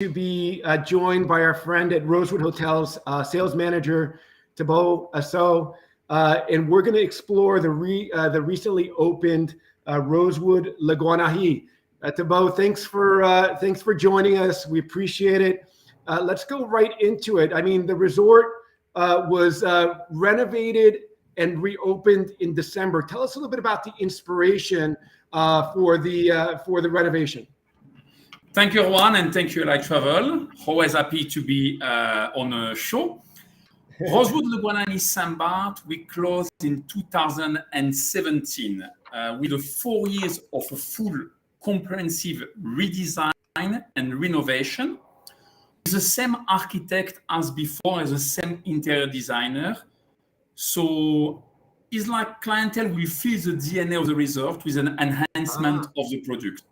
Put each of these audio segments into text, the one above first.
to be joined by our friend at Rosewood Hotels, sales manager Thibaut, Asso, and we're going to explore the recently opened Rosewood Le Guanahani. Thibaut, thanks for joining us. We appreciate it. Let's go right into it. I mean, the resort was renovated and reopened in December. Tell us a little bit about the inspiration for the renovation. Thank you, Juan, and thank you, Like Travel. Always happy to be on a show. Rosewood Le Guanahani St. Barths, we closed in 2017 with 4 years of a full comprehensive redesign and renovation. With the same architect as before, as the same interior designer. So it's like clientele will feel the DNA of the resort with an enhancement of the product.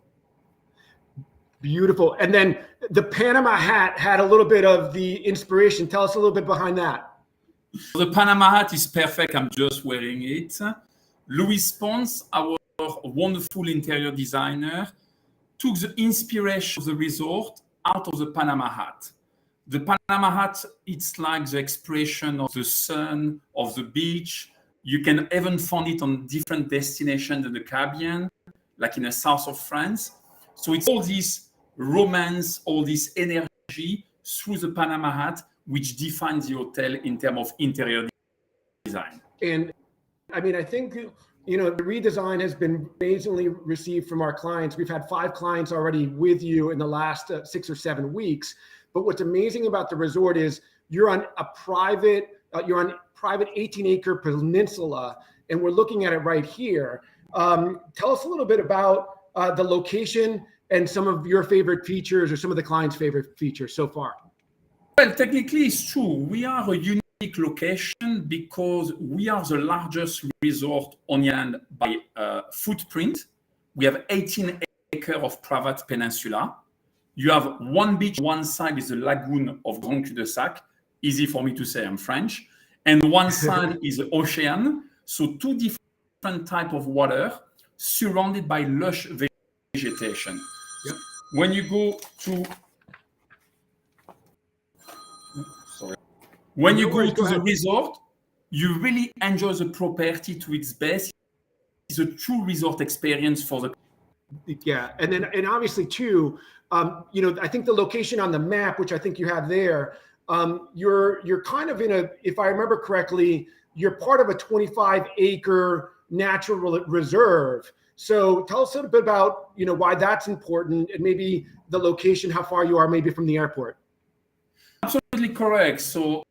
Beautiful. And then the Panama hat had a little bit of the inspiration. Tell us a little bit behind that. The Panama hat is perfect. I'm just wearing it. Louis Pons, our wonderful interior designer, took the inspiration of the resort out of the Panama hat. The Panama hat, it's like the expression of the sun, of the beach. You can even find it on different destinations in the Caribbean, like in the south of France. So it's all this romance, all this energy through the Panama hat, which defines the hotel in terms of interior design. And I mean, I think, the redesign has been amazingly received from our clients. We've had 5 clients already with you in the last 6 or 7 weeks. But what's amazing about the resort is you're on private 18-acre peninsula, and we're looking at it right here. Tell us a little bit about the location and some of your favorite features or some of the clients' favorite features so far. Well, technically it's true. We are a unique location because we are the largest resort on the island by footprint. We have 18 acres of private peninsula. You have one beach, one side is the lagoon of Grand Cul-de-Sac. Easy for me to say, I'm French. And one side is the ocean. So 2 different types of water surrounded by lush vegetation. Yep. When you go to the resort, you really enjoy the property to its best. It's a true resort experience for the. Yeah, and obviously too, I think the location on the map, which I think you have there, you're kind of in a, if I remember correctly, you're part of a 25-acre natural reserve. So tell us a little bit about, why that's important and maybe the location, how far you are maybe from the airport. Absolutely correct. So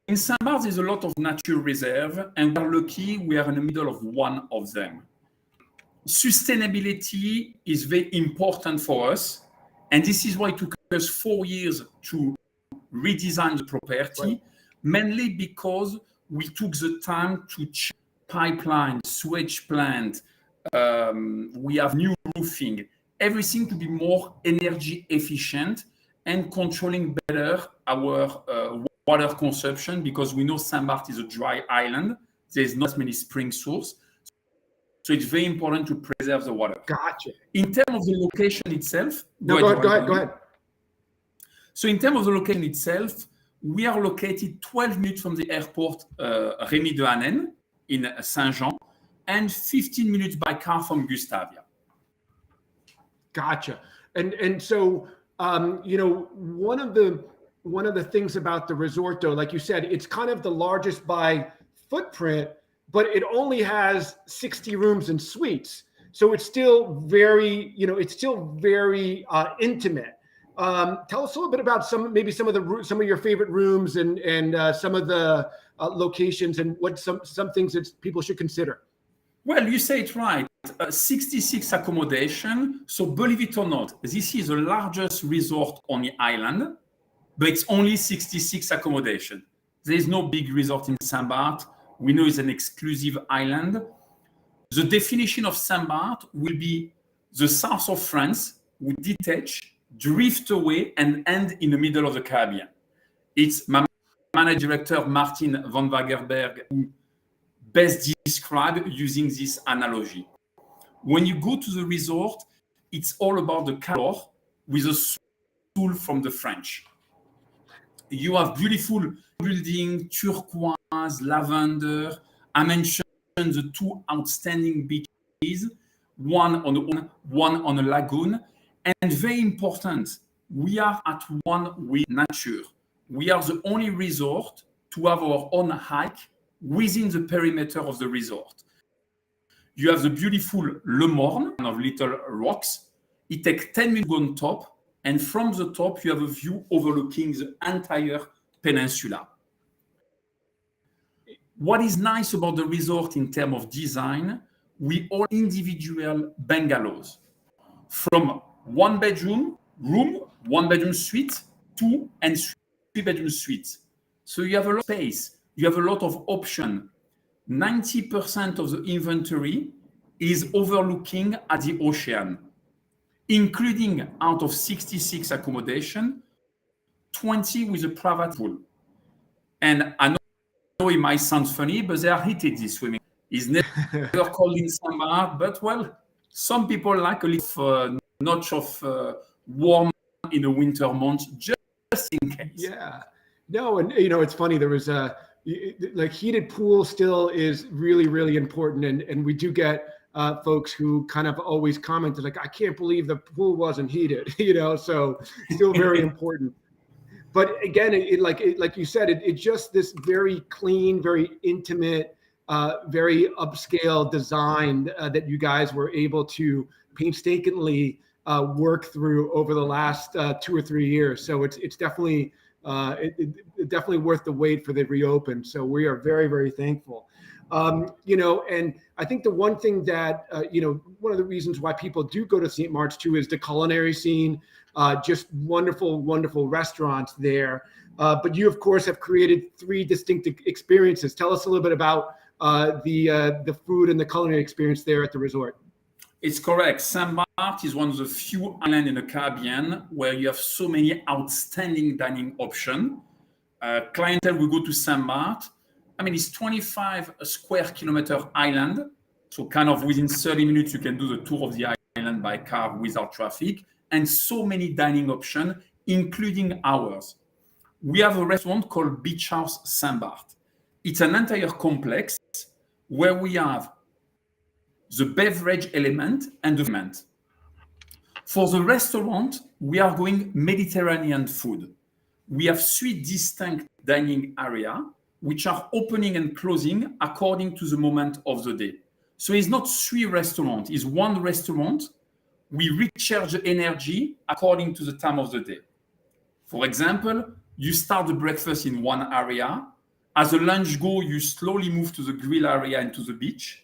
in St. Barths, there's a lot of nature reserve, and we're lucky we are in the middle of one of them. Sustainability is very important for us, and this is why it took us 4 years to redesign the property, right. Mainly because we took the time to check pipeline, sewage plant, we have new roofing, everything to be more energy efficient and controlling better our water consumption, because we know St. Barths is a dry island. There's not many spring sources. So it's very important to preserve the water. Gotcha. In terms of the location itself. Go ahead. So in terms of the location itself, we are located 12 minutes from the airport Rémy de Hanen in Saint-Jean and 15 minutes by car from Gustavia. Gotcha. And so, one of the things about the resort, though, like you said, it's kind of the largest by footprint, but it only has 60 rooms and suites. So it's still very, intimate. Tell us a little bit about some of your favorite rooms and some of the locations and what some things that people should consider. Well, you say it right. 66 accommodation. So believe it or not, this is the largest resort on the island, but it's only 66 accommodation. There is no big resort in St. Barths. We know it's an exclusive island. The definition of St. Barths will be the south of France will detach, drift away, and end in the middle of the Caribbean. It's my manager director, Martin van Wagerberg, who best described using this analogy. When you go to the resort, it's all about the color with a tool from the French. You have beautiful building, turquoise, lavender. I mentioned the two outstanding beaches, one on a lagoon. And very important, we are at one with nature. We are the only resort to have our own hike within the perimeter of the resort. You have the beautiful Le Morne of little rocks. It takes 10 minutes to go on top, and from the top you have a view overlooking the entire peninsula. What is nice about the resort in terms of design, we all individual bungalows. From one bedroom room, one bedroom suite, 2 and 3 bedroom suites. So you have a lot of space, you have a lot of option. 90% of the inventory is overlooking at the ocean, including out of 66 accommodation, 20 with a private pool. And I know it might sound funny, but they are heated, this swimming. It's never cold in summer, but well, some people like a little notch of warm in the winter months, just in case. Yeah. No, and it's funny. There was like heated pool still is really, really important, and we do get folks who kind of always comment like, I can't believe the pool wasn't heated, so still very important. But again, like you said, it's just this very clean, very intimate, very upscale design that you guys were able to painstakingly work through over the last 2 or 3 years. So it's definitely definitely worth the wait for the reopen. So we are very, very thankful. And I think the one thing that, one of the reasons why people do go to St. Mark's too is the culinary scene, just wonderful, wonderful restaurants there. But you, of course, have created 3 distinct experiences. Tell us a little bit about the food and the culinary experience there at the resort. It's correct. St. Barths is one of the few islands in the Caribbean where you have so many outstanding dining options. Clientele will go to St. Barths. I mean, it's 25 square kilometer island. So kind of within 30 minutes, you can do the tour of the island by car without traffic. And so many dining options, including ours. We have a restaurant called Beach House St. Barths. It's an entire complex where we have the beverage element and the food. For the restaurant, we are going Mediterranean food. We have 3 distinct dining areas, which are opening and closing according to the moment of the day. So it's not 3 restaurants, it's 1 restaurant. We recharge the energy according to the time of the day. For example, you start the breakfast in one area. As the lunch goes, you slowly move to the grill area and to the beach.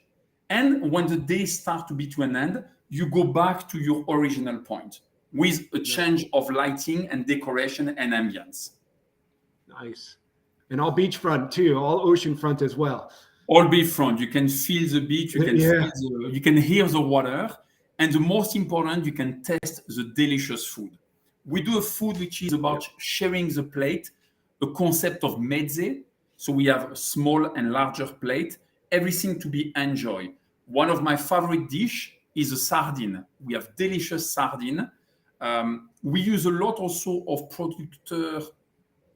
And when the day starts to be to an end, you go back to your original point with a change of lighting and decoration and ambience. Nice. And all beachfront too, all oceanfront as well. All beachfront. You can feel the beach, you can you can hear the water, and the most important, you can taste the delicious food. We do a food which is about sharing the plate, a concept of mezze. So we have a small and larger plate, everything to be enjoyed. One of my favorite dish is a sardine. We have delicious sardine. We use a lot also of producteurs,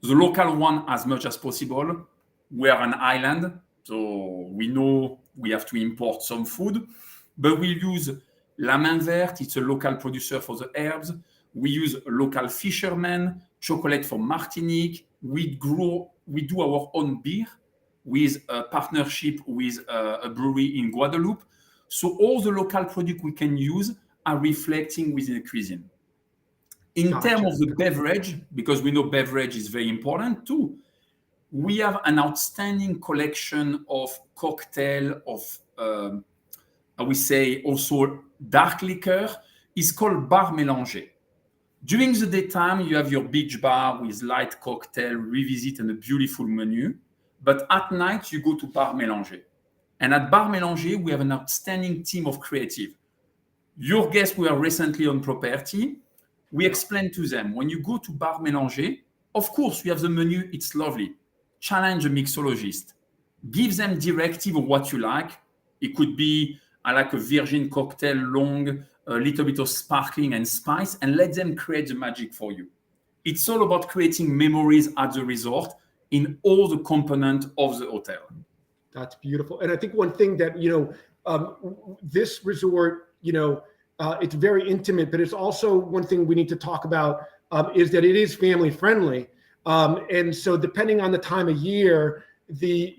the local one as much as possible. We are an island, so we know we have to import some food, but we use La Main Verte, it's a local producer for the herbs. We use local fishermen, chocolate from Martinique. We do our own beer with a partnership with a brewery in Guadeloupe. So all the local products we can use are reflecting within the cuisine. In terms of the beverage, because we know beverage is very important too, we have an outstanding collection of cocktail, of, I would say also dark liquor. It's called Bar Mélangé. During the daytime, you have your beach bar with light cocktail, revisit, and a beautiful menu. But at night, you go to Bar Mélangé. And at Bar Mélangé, we have an outstanding team of creative. Your guests were recently on property. We explained to them, when you go to Bar Mélangé, of course, we have the menu, it's lovely. Challenge a mixologist. Give them directive of what you like. It could be, I like a virgin cocktail, long, a little bit of sparkling and spice, and let them create the magic for you. It's all about creating memories at the resort in all the components of the hotel. That's beautiful. And I think one thing that, this resort, it's very intimate, but it's also one thing we need to talk about is that it is family friendly. And so depending on the time of year, the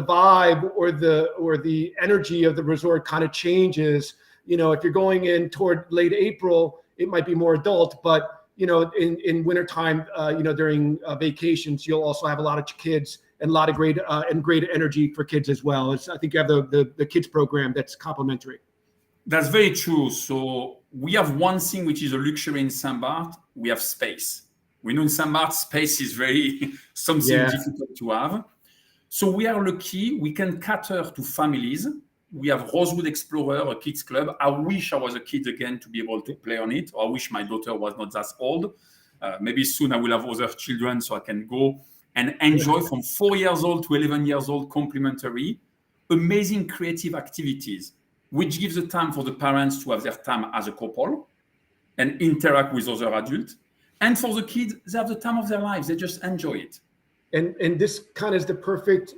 vibe or the energy of the resort kind of changes. If you're going in toward late April, it might be more adult, but in wintertime, during vacations, you'll also have a lot of kids and a lot of great energy for kids as well. I think you have the kids program that's complimentary. That's very true. So we have one thing which is a luxury in Saint Barths. We have space. We know in Saint Barths, space is very something difficult to have. So we are lucky. We can cater to families. We have Rosewood Explorer, a kids club. I wish I was a kid again to be able to play on it. Or I wish my daughter was not that old. Maybe soon I will have other children so I can go and enjoy from 4 years old to 11 years old complimentary. Amazing creative activities, which gives the time for the parents to have their time as a couple and interact with other adults. And for the kids, they have the time of their lives. They just enjoy it. And this kind of is the perfect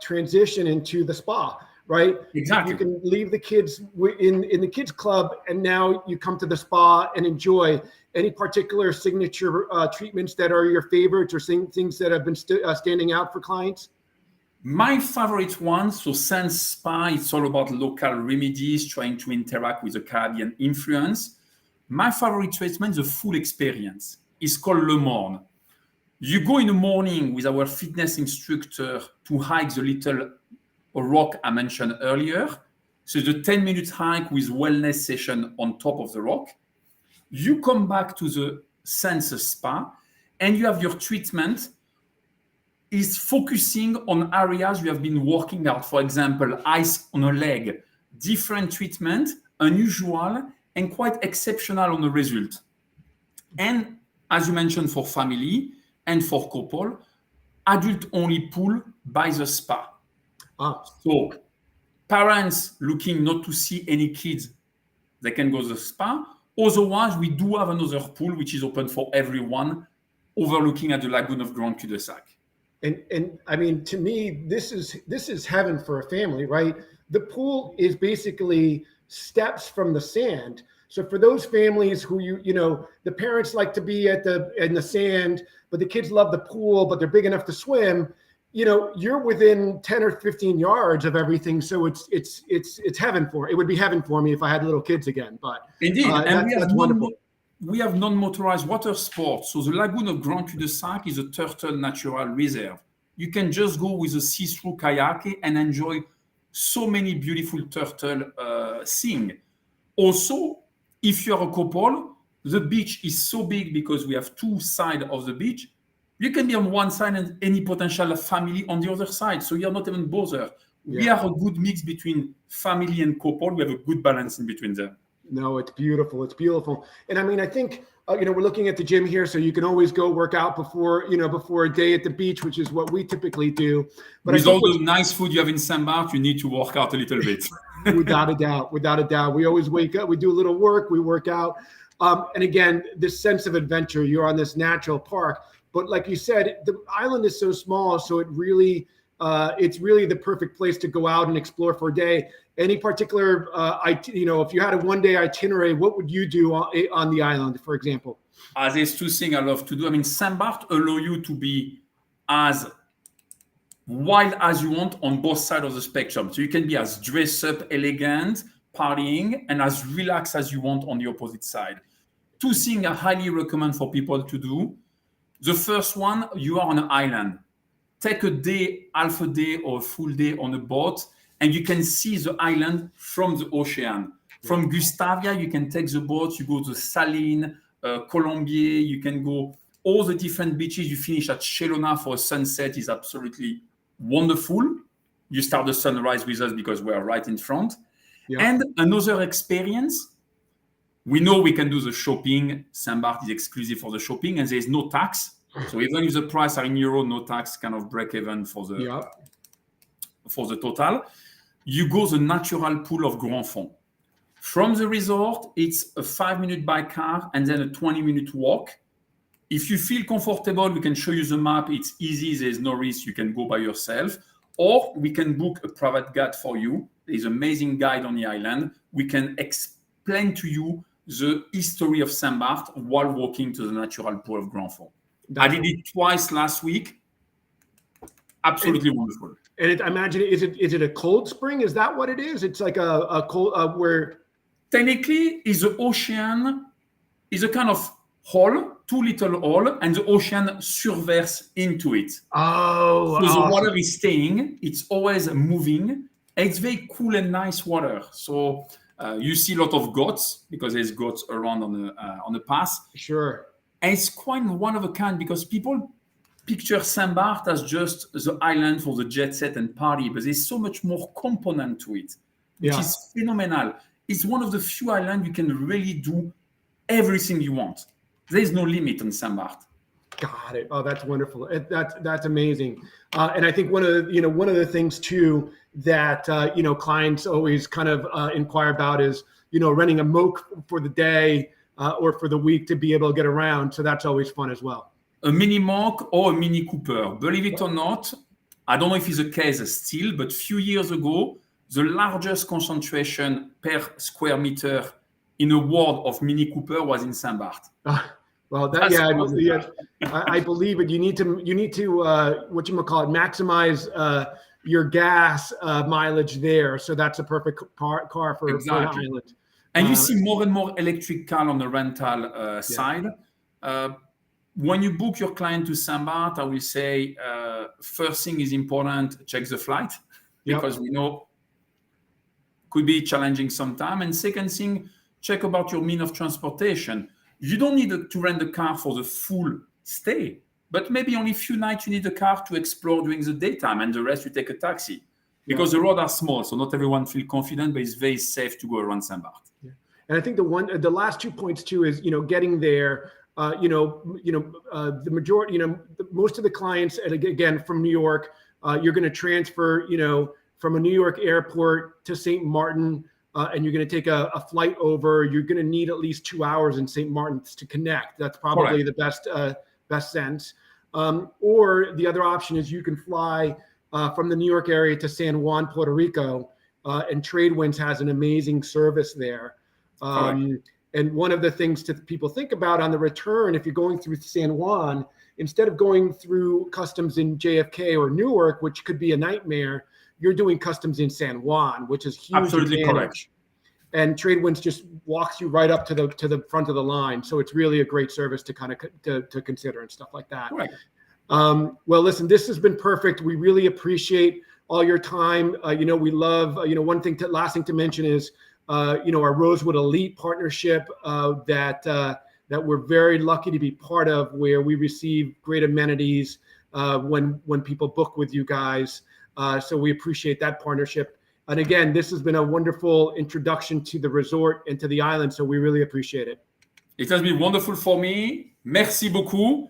transition into the spa, right? Exactly. You can leave the kids in the kids club, and now you come to the spa and enjoy. Any particular signature treatments that are your favorites or things that have been standing out for clients? My favorite one, so Sense Spa, it's all about local remedies, trying to interact with the Caribbean influence. My favorite treatment is a full experience. It's called Le Morne. You go in the morning with our fitness instructor to hike the little rock I mentioned earlier. So the 10-minute hike with wellness session on top of the rock. You come back to the Sense Spa and you have your treatment is focusing on areas you have been working out. For example, ice on a leg, different treatment, unusual and quite exceptional on the result. And as you mentioned, for family and for couple, adult-only pool by the spa. So parents looking not to see any kids, they can go to the spa. Otherwise, we do have another pool which is open for everyone, overlooking at the lagoon of Grand Cul-de-Sac. And I mean, to me, this is heaven for a family, right? The pool is basically steps from the sand. So for those families who the parents like to be in the sand, but the kids love the pool, but they're big enough to swim. You're within 10 or 15 yards of everything. So it's heaven for it would be heaven for me if I had little kids again. But indeed, and that's wonderful. We have non-motorized water sports. So the lagoon of Grand Cul-de-Sac is a turtle natural reserve. You can just go with a see-through kayak and enjoy so many beautiful turtle seeing. Also, if you're a couple, the beach is so big because we have two sides of the beach. You can be on one side and any potential family on the other side. So you're not even bothered. Yeah. We are a good mix between family and couple. We have a good balance in between them. No, it's beautiful. It's beautiful. And I mean, I think, we're looking at the gym here, so you can always go work out before a day at the beach, which is what we typically do. But with all the nice food you have in Saint Barths, you need to work out a little bit. Without a doubt. We always wake up, we do a little work, we work out. And again, this sense of adventure, you're on this natural park. But like you said, the island is so small, so it's really the perfect place to go out and explore for a day. Any particular, if you had a one-day itinerary, what would you do on the island, for example? There's two things I love to do. I mean, Saint Barths allow you to be as wild as you want on both sides of the spectrum. So you can be as dressed up, elegant, partying, and as relaxed as you want on the opposite side. Two things I highly recommend for people to do. The first one, you are on an island. Take a day, half a day, or a full day on a boat, and you can see the island from the ocean. From Gustavia, you can take the boat, you go to Seles, Colombier, you can go all the different beaches. You finish at Chelona for a sunset, is absolutely wonderful. You start the sunrise with us because we are right in front. Yeah. And another experience, we know we can do the shopping. Saint Barths is exclusive for the shopping, and there is no tax. So even if the price are in euro, no tax, kind of break even for the total. You go the natural pool of Grand Fond. From the resort, it's a 5-minute by car and then a 20-minute walk. if you feel comfortable, we can show you the map. It's easy. There's no risk. You can go by yourself. Or we can book a private guide for you. There's an amazing guide on the island. We can explain to you the history of Saint Barths while walking to the natural pool of Grand Fond. I did it twice last week. Absolutely wonderful. And I imagine, is it a cold spring? Is that what it is? It's like a cold where... Technically, is the ocean is a kind of hole, two little hole, and the ocean surverses into it. Oh, so the water is staying. It's always moving. And it's very cool and nice water. So you see a lot of goats because there's goats around on the pass. Sure. And it's quite one of a kind because people picture Saint Barths as just the island for the jet set and party, but there's so much more component to it, which is phenomenal. It's one of the few islands you can really do everything you want. There's no limit on Saint Barths. Got it. Oh, that's wonderful. That's amazing. And I think one of the things too that clients always kind of inquire about is renting a moke for the day or for the week to be able to get around. So that's always fun as well. A mini moke or a mini Cooper. Believe it or not, I don't know if it's the case still, but a few years ago, the largest concentration per square meter in a world of Mini Cooper was in Saint Barths. Well, I believe it. You need to maximize your gas mileage there. So that's a perfect car for an island. And you see more and more electric car on the rental side. When you book your client to Saint Barths, I will say first thing is important, check the flight because we know could be challenging sometime. And second thing, check about your mean of transportation. You don't need to rent a car for the full stay, but maybe only a few nights you need a car to explore during the daytime and the rest you take a taxi because the roads are small. So not everyone feels confident, but it's very safe to go around Saint Barths. Yeah. And I think the last 2 points too is, getting there, the majority, most of the clients, and again, from New York, you're going to transfer, from a New York airport to St. Martin, and you're going to take a flight over. You're going to need at least 2 hours in St. Martin's to connect. That's probably the best sense. Or the other option is you can fly from the New York area to San Juan, Puerto Rico, and Tradewinds has an amazing service there. And one of the things people think about on the return, if you're going through San Juan, instead of going through customs in JFK or Newark, which could be a nightmare, you're doing customs in San Juan, which is huge. Absolutely correct. And Tradewinds just walks you right up to the front of the line, so it's really a great service to kind of to consider and stuff like that. Right. Well, listen, this has been perfect. We really appreciate all your time. We love. Last thing to mention is, our Rosewood Elite partnership that we're very lucky to be part of, where we receive great amenities when people book with you guys. So we appreciate that partnership. And again, this has been a wonderful introduction to the resort and to the island. So we really appreciate it. It has been wonderful for me. Merci beaucoup.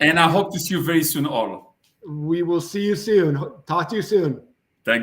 And I hope to see you very soon all. We will see you soon. Talk to you soon.